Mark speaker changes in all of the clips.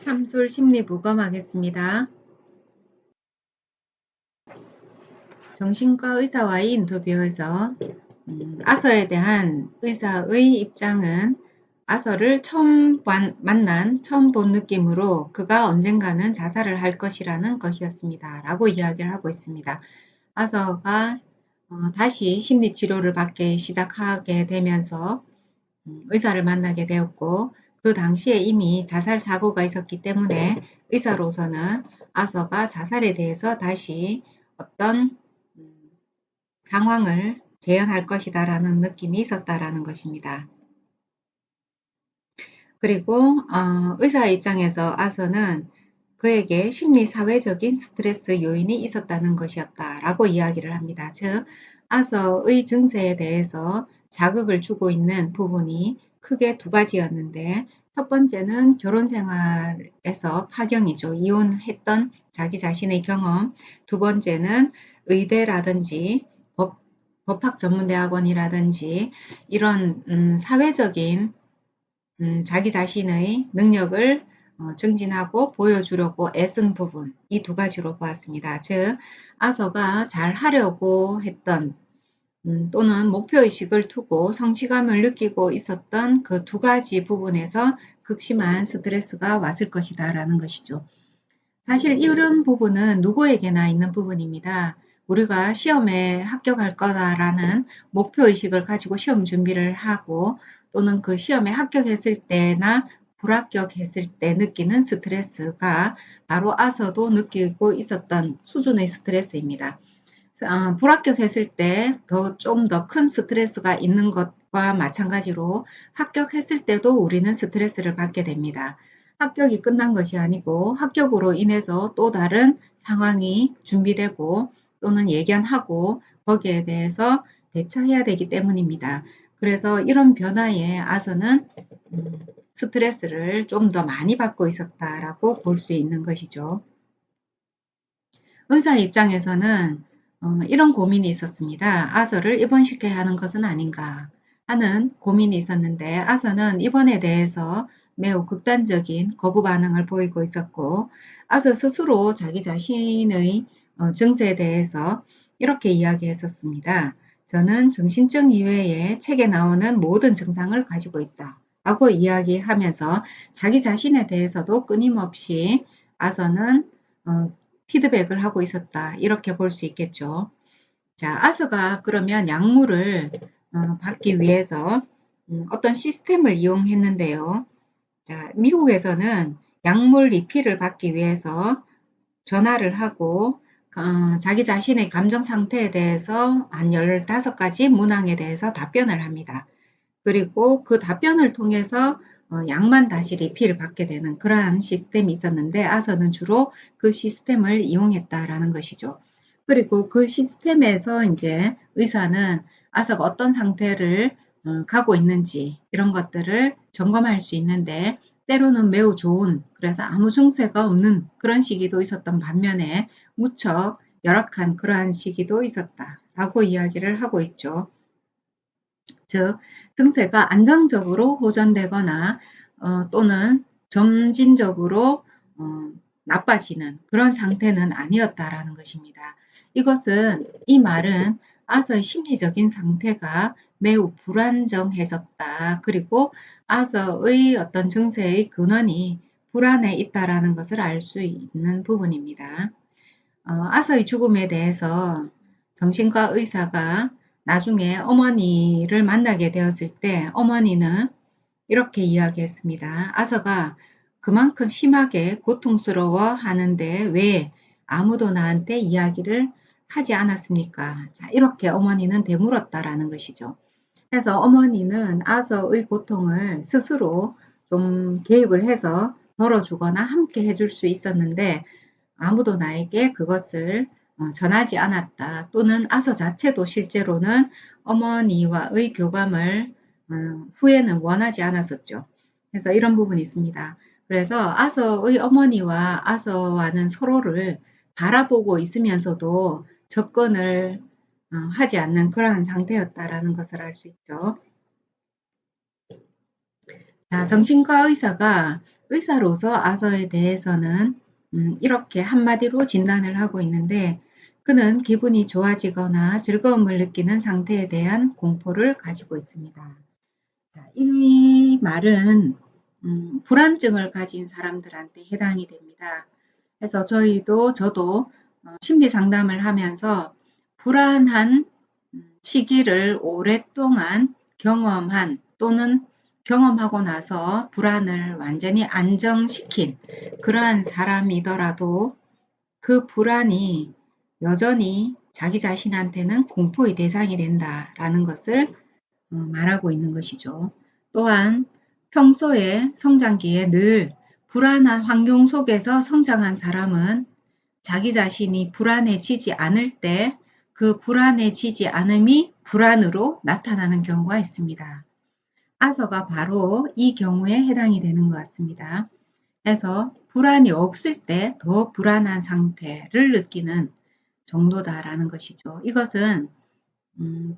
Speaker 1: 참술 심리 부검하겠습니다. 정신과 의사와의 인터뷰에서 아서에 대한 의사의 입장은 아서를 처음 본 느낌으로 그가 언젠가는 자살을 할 것이라는 것이었습니다. 라고 이야기를 하고 있습니다. 아서가 다시 심리치료를 받기 시작하게 되면서 의사를 만나게 되었고, 그 당시에 이미 자살 사고가 있었기 때문에 의사로서는 아서가 자살에 대해서 다시 어떤 상황을 재현할 것이다라는 느낌이 있었다라는 것입니다. 그리고 의사의 입장에서 아서는 그에게 심리 사회적인 스트레스 요인이 있었다는 것이었다라고 이야기를 합니다. 즉, 아서의 증세에 대해서 자극을 주고 있는 부분이 크게 두 가지였는데, 첫 번째는 결혼 생활에서 파경이죠. 이혼했던 자기 자신의 경험. 두 번째는 의대라든지 법학전문대학원이라든지 이런 사회적인 자기 자신의 능력을 증진하고 보여주려고 애쓴 부분, 이 두 가지로 보았습니다. 즉, 아서가 잘 하려고 했던 또는 목표의식을 두고 성취감을 느끼고 있었던 그 두 가지 부분에서 극심한 스트레스가 왔을 것이다 라는 것이죠. 사실 이런 부분은 누구에게나 있는 부분입니다. 우리가 시험에 합격할 거다라는 목표의식을 가지고 시험 준비를 하고 또는 그 시험에 합격했을 때나 불합격했을 때 느끼는 스트레스가 바로 아서도 느끼고 있었던 수준의 스트레스입니다. 불합격했을 때 좀 더 큰 스트레스가 있는 것과 마찬가지로 합격했을 때도 우리는 스트레스를 받게 됩니다. 합격이 끝난 것이 아니고 합격으로 인해서 또 다른 상황이 준비되고 또는 예견하고 거기에 대해서 대처해야 되기 때문입니다. 그래서 이런 변화에 아서는 스트레스를 좀 더 많이 받고 있었다라고 볼 수 있는 것이죠. 의사 입장에서는 이런 고민이 있었습니다. 아서를 입원시켜야 하는 것은 아닌가 하는 고민이 있었는데 아서는 입원에 대해서 매우 극단적인 거부 반응을 보이고 있었고 아서 스스로 자기 자신의 증세에 대해서 이렇게 이야기했었습니다. 저는 정신증 이외에 책에 나오는 모든 증상을 가지고 있다 라고 이야기하면서 자기 자신에 대해서도 끊임없이 아서는 피드백을 하고 있었다. 이렇게 볼 수 있겠죠. 자, 아서가 그러면 약물을 받기 위해서 어떤 시스템을 이용했는데요. 자, 미국에서는 약물 리필을 받기 위해서 전화를 하고 자기 자신의 감정 상태에 대해서 한 15가지 문항에 대해서 답변을 합니다. 그리고 그 답변을 통해서 약만 다시 리필을 받게 되는 그러한 시스템이 있었는데 아서는 주로 그 시스템을 이용했다라는 것이죠. 그리고 그 시스템에서 이제 의사는 아서가 어떤 상태를 가고 있는지 이런 것들을 점검할 수 있는데 때로는 매우 좋은 그래서 아무 증세가 없는 그런 시기도 있었던 반면에 무척 열악한 그러한 시기도 있었다라고 이야기를 하고 있죠. 즉 증세가 안정적으로 호전되거나 또는 점진적으로 나빠지는 그런 상태는 아니었다라는 것입니다. 이 말은 아서의 심리적인 상태가 매우 불안정해졌다. 그리고 아서의 어떤 증세의 근원이 불안에 있다라는 것을 알 수 있는 부분입니다. 아서의 죽음에 대해서 정신과 의사가 나중에 어머니를 만나게 되었을 때 어머니는 이렇게 이야기했습니다. 아서가 그만큼 심하게 고통스러워 하는데 왜 아무도 나한테 이야기를 하지 않았습니까? 자, 이렇게 어머니는 되물었다라는 것이죠. 그래서 어머니는 아서의 고통을 스스로 좀 개입을 해서 덜어주거나 함께 해줄 수 있었는데 아무도 나에게 그것을 전하지 않았다. 또는 아서 자체도 실제로는 어머니와의 교감을 후에는 원하지 않았었죠. 그래서 이런 부분이 있습니다. 그래서 아서의 어머니와 아서와는 서로를 바라보고 있으면서도 접근을 하지 않는 그러한 상태였다라는 것을 알 수 있죠. 자, 정신과 의사가 의사로서 아서에 대해서는 이렇게 한마디로 진단을 하고 있는데 그는 기분이 좋아지거나 즐거움을 느끼는 상태에 대한 공포를 가지고 있습니다. 자, 이 말은 불안증을 가진 사람들한테 해당이 됩니다. 그래서 저도 심리 상담을 하면서 불안한 시기를 오랫동안 경험한 또는 경험하고 나서 불안을 완전히 안정시킨 그러한 사람이더라도 그 불안이 여전히 자기 자신한테는 공포의 대상이 된다라는 것을 말하고 있는 것이죠. 또한 평소에 성장기에 늘 불안한 환경 속에서 성장한 사람은 자기 자신이 불안해지지 않을 때 그 불안해지지 않음이 불안으로 나타나는 경우가 있습니다. 아서가 바로 이 경우에 해당이 되는 것 같습니다. 그래서 불안이 없을 때 더 불안한 상태를 느끼는 정도다라는 것이죠. 이것은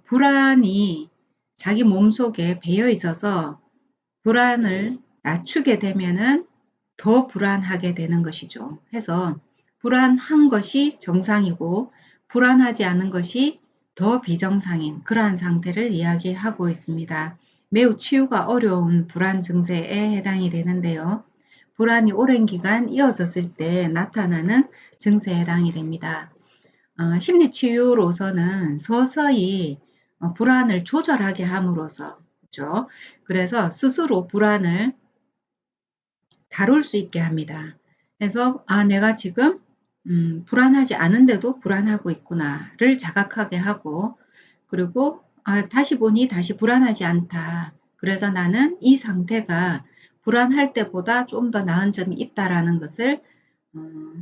Speaker 1: 불안이 자기 몸속에 배어 있어서 불안을 낮추게 되면은 더 불안하게 되는 것이죠. 해서 불안한 것이 정상이고 불안하지 않은 것이 더 비정상인 그러한 상태를 이야기하고 있습니다. 매우 치유가 어려운 불안 증세에 해당이 되는데요. 불안이 오랜 기간 이어졌을 때 나타나는 증세에 해당이 됩니다. 심리치유로서는 서서히 불안을 조절하게 함으로써 그렇죠? 그래서 스스로 불안을 다룰 수 있게 합니다. 그래서 내가 지금 불안하지 않은데도 불안하고 있구나를 자각하게 하고 그리고 다시 보니 다시 불안하지 않다. 그래서 나는 이 상태가 불안할 때보다 좀 더 나은 점이 있다라는 것을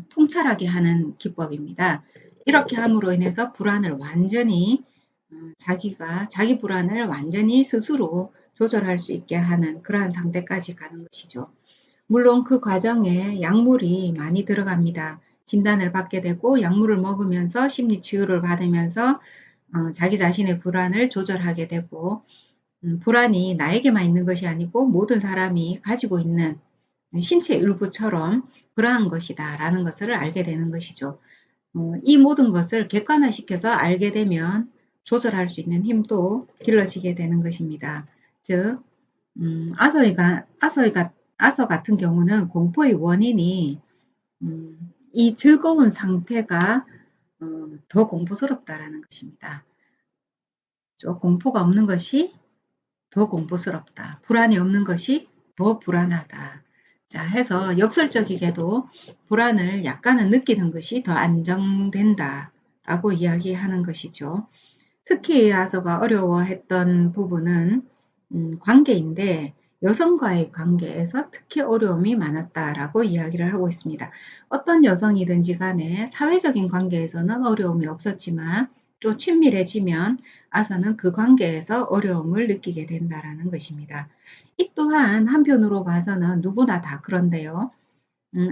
Speaker 1: 통찰하게 하는 기법입니다. 이렇게 함으로 인해서 불안을 완전히 자기 불안을 완전히 스스로 조절할 수 있게 하는 그러한 상태까지 가는 것이죠. 물론 그 과정에 약물이 많이 들어갑니다. 진단을 받게 되고 약물을 먹으면서 심리 치유를 받으면서 자기 자신의 불안을 조절하게 되고 불안이 나에게만 있는 것이 아니고 모든 사람이 가지고 있는 신체 일부처럼 그러한 것이다 라는 것을 알게 되는 것이죠. 이 모든 것을 객관화시켜서 알게 되면 조절할 수 있는 힘도 길러지게 되는 것입니다. 즉 아서 같은 경우는 공포의 원인이 이 즐거운 상태가 더 공포스럽다라는 것입니다. 공포가 없는 것이 더 공포스럽다. 불안이 없는 것이 더 불안하다. 자, 해서 역설적이게도 불안을 약간은 느끼는 것이 더 안정된다 라고 이야기하는 것이죠. 특히 아서가 어려워했던 부분은 관계인데 여성과의 관계에서 특히 어려움이 많았다라고 이야기를 하고 있습니다. 어떤 여성이든지 간에 사회적인 관계에서는 어려움이 없었지만 또 친밀해지면 아서는 그 관계에서 어려움을 느끼게 된다라는 것입니다. 이 또한 한편으로 봐서는 누구나 다 그런데요.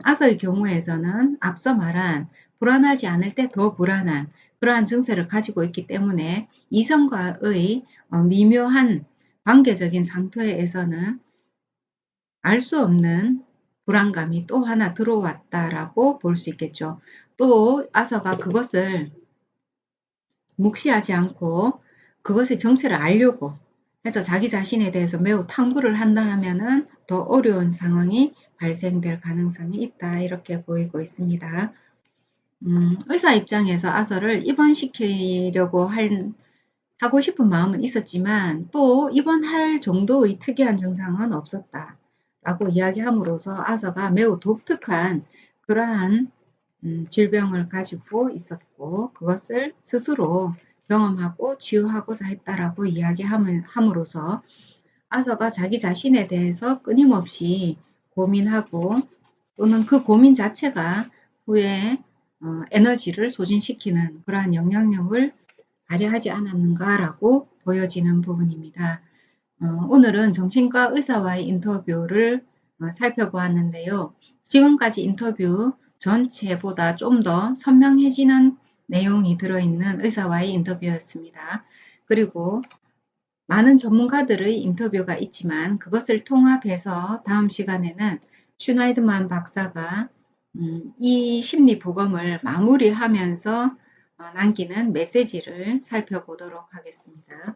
Speaker 1: 아서의 경우에서는 앞서 말한 불안하지 않을 때 더 불안한 그러한 증세를 가지고 있기 때문에 이성과의 미묘한 관계적인 상태에서는 알 수 없는 불안감이 또 하나 들어왔다라고 볼 수 있겠죠. 또 아서가 그것을 묵시하지 않고 그것의 정체를 알려고 해서 자기 자신에 대해서 매우 탐구를 한다 하면은 더 어려운 상황이 발생될 가능성이 있다 이렇게 보이고 있습니다. 의사 입장에서 아서를 입원시키려고 하고 싶은 마음은 있었지만 또 입원할 정도의 특이한 증상은 없었다 라고 이야기함으로써 아서가 매우 독특한 그러한 질병을 가지고 있었고 그것을 스스로 경험하고 치유하고자 했다라고 이야기함으로써 아서가 자기 자신에 대해서 끊임없이 고민하고 또는 그 고민 자체가 후에 에너지를 소진시키는 그러한 영향력을 발휘하지 않았는가라고 보여지는 부분입니다. 오늘은 정신과 의사와의 인터뷰를 살펴보았는데요. 지금까지 인터뷰 전체보다 좀 더 선명해지는 내용이 들어있는 의사와의 인터뷰였습니다. 그리고 많은 전문가들의 인터뷰가 있지만 그것을 통합해서 다음 시간에는 슈나이드만 박사가 이 심리 부검을 마무리하면서 남기는 메시지를 살펴보도록 하겠습니다.